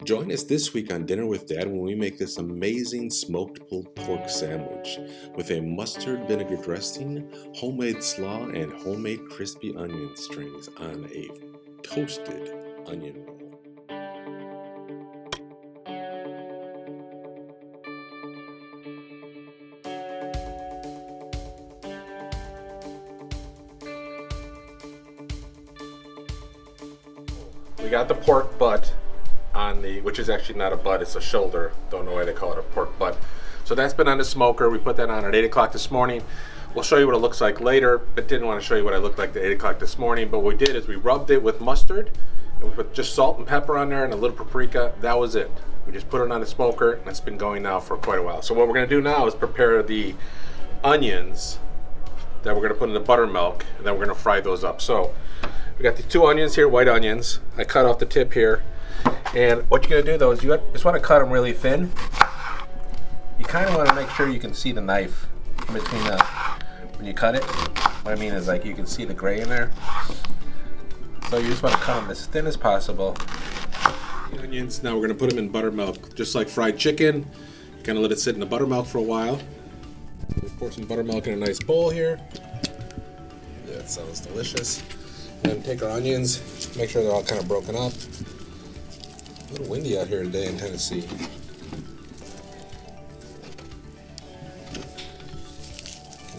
Join us this week on Dinner with Dad when we make this amazing smoked pulled pork sandwich with a mustard vinegar dressing, homemade slaw, and homemade crispy onion strings on a toasted onion roll. We got the pork butt on the, which is actually not a butt, it's a shoulder. Don't know why they call it a pork butt. So that's been on the smoker. We put that on at 8 o'clock this morning. We'll show you what it looks like later, but didn't want to show you what I looked like at 8 o'clock this morning. But what we did is we rubbed it with mustard, and we put just salt and pepper on there and a little paprika. That was it. We just put it on the smoker, and it's been going now for quite a while. So what we're going to do now is prepare the onions that we're going to put in the buttermilk, and then we're going to fry those up. So we got the 2 onions here, white onions. I cut off the tip here. And what you're gonna do though is you just want to cut them really thin. You kind of want to make sure you can see the knife in between the, when you cut it. What I mean is like you can see the gray in there. So you just want to cut them as thin as possible. The onions, now we're gonna put them in buttermilk, just like fried chicken. You kind of let it sit in the buttermilk for a while. We'll pour some buttermilk in a nice bowl here. That sounds delicious. And then take our onions, make sure they're all kind of broken up. A little windy out here today in Tennessee. Get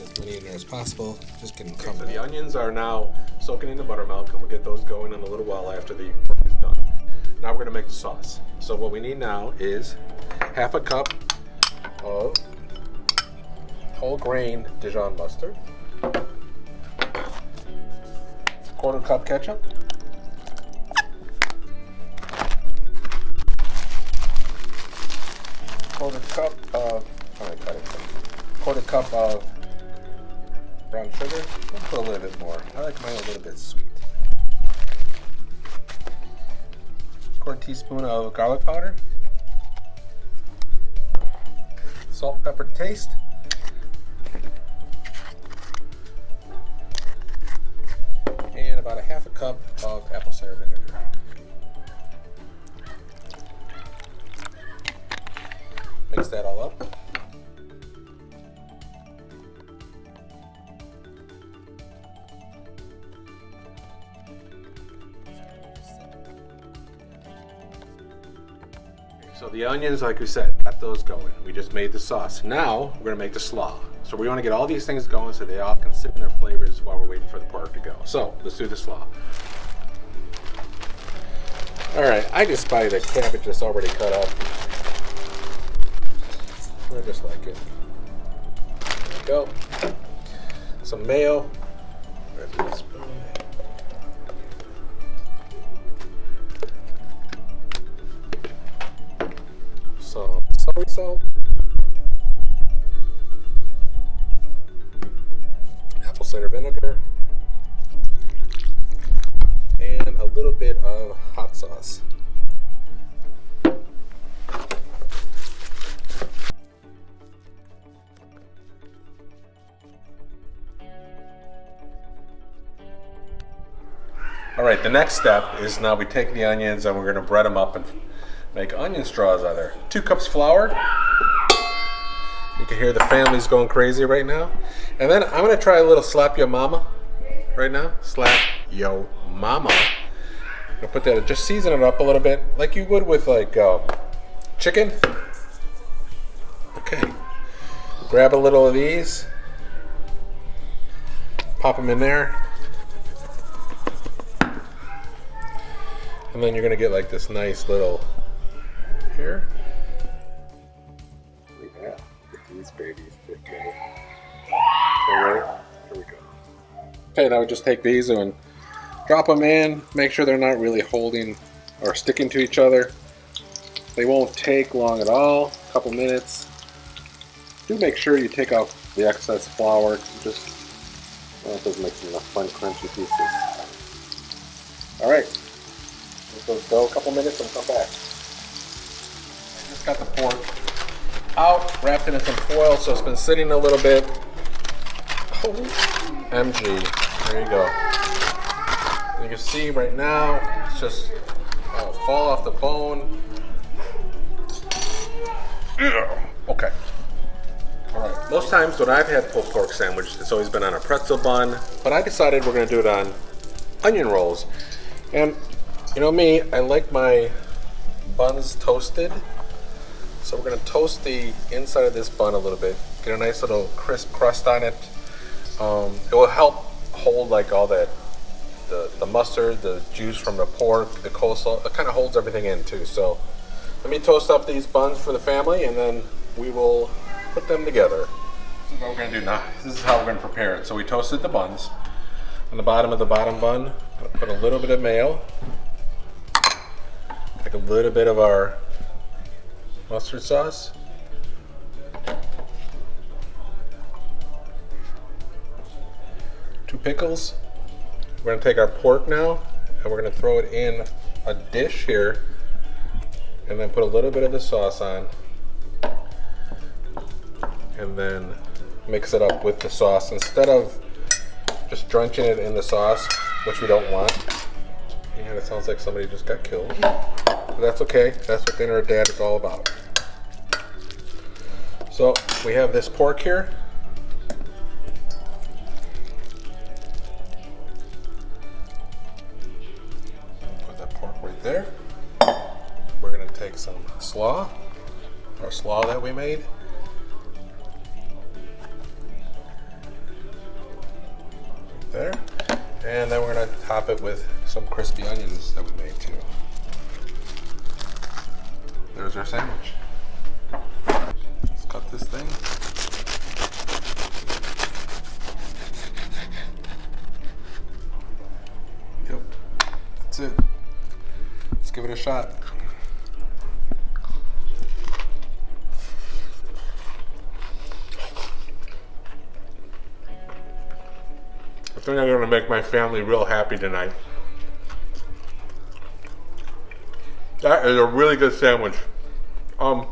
as many in there as possible. Just getting covered. So the onions are now soaking in the buttermilk, and we'll get those going in a little while after the pork is done. Now we're going to make the sauce. So what we need now is half a cup of whole grain Dijon mustard, quarter cup ketchup, quarter cup of brown sugar. I'll put a little bit more. I like mine a little bit sweet. Quarter teaspoon of garlic powder. Salt, pepper to taste. And about a half a cup of apple cider vinegar. Mix that all up. So the onions, like we said, got those going. We just made the sauce. Now we're gonna make the slaw. So we want to get all these things going so they all can sit in their flavors while we're waiting for the pork to go. So let's do the slaw. All right, I just buy the cabbage that's already cut up. I just like it. There we go. Some mayo. Some celery salt. Apple cider vinegar. And a little bit of hot sauce. All right, the next step is now we take the onions and we're gonna bread them up and make onion straws out of there. 2 cups flour. You can hear the family's going crazy right now. And then I'm gonna try a little slap yo mama right now. Slap yo mama. I'm gonna put that, just season it up a little bit like you would with like chicken. Okay, grab a little of these, pop them in there. And then you're gonna get like this nice little here. Yeah, get these babies. Okay. Alright, here we go. Okay, now we just take these and drop them in. Make sure they're not really holding or sticking to each other. They won't take long at all, a couple minutes. Do make sure you take off the excess flour. Just, that doesn't make some fun crunchy pieces. Alright. Let those go a couple minutes and come back. I just got the pork out, wrapped it in some foil, so it's been sitting a little bit. Oh, MG. There you go. You can see right now, it's just fall off the bone. times when I've had pulled pork sandwich, it's always been on a pretzel bun, but I decided we're gonna do it on onion rolls. And you know me, I like my buns toasted. So we're gonna toast the inside of this bun a little bit, get a nice little crisp crust on it. It will help hold like all that, the mustard, the juice from the pork, the coleslaw. It kind of holds everything in too. So let me toast up these buns for the family, and then we will put them together. This is what we're gonna do now. This is how we're gonna prepare it. So we toasted the buns. On the bottom of the bottom bun, I'll put a little bit of mayo, like a little bit of our mustard sauce. Two pickles. We're gonna take our pork now and we're gonna throw it in a dish here and then put a little bit of the sauce on and then mix it up with the sauce instead of just drenching it in the sauce, which we don't want. And it sounds like somebody just got killed. But that's okay. That's what dinner at Dad is all about. So we have this pork here. Put that pork right there. We're gonna take some slaw, our slaw that we made. There. And then we're gonna top it with some crispy onions that we made too. There's our sandwich. Let's cut this thing. Yep, that's it. Let's give it a shot. I think I'm gonna make my family real happy tonight. That is a really good sandwich. Wow.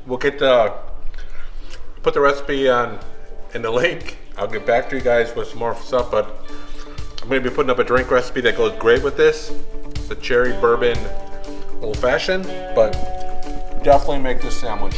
We'll get put the recipe on in the link. I'll get back to you guys with some more stuff, but I'm gonna be putting up a drink recipe that goes great with this. It's a cherry bourbon old fashioned, but definitely make this sandwich.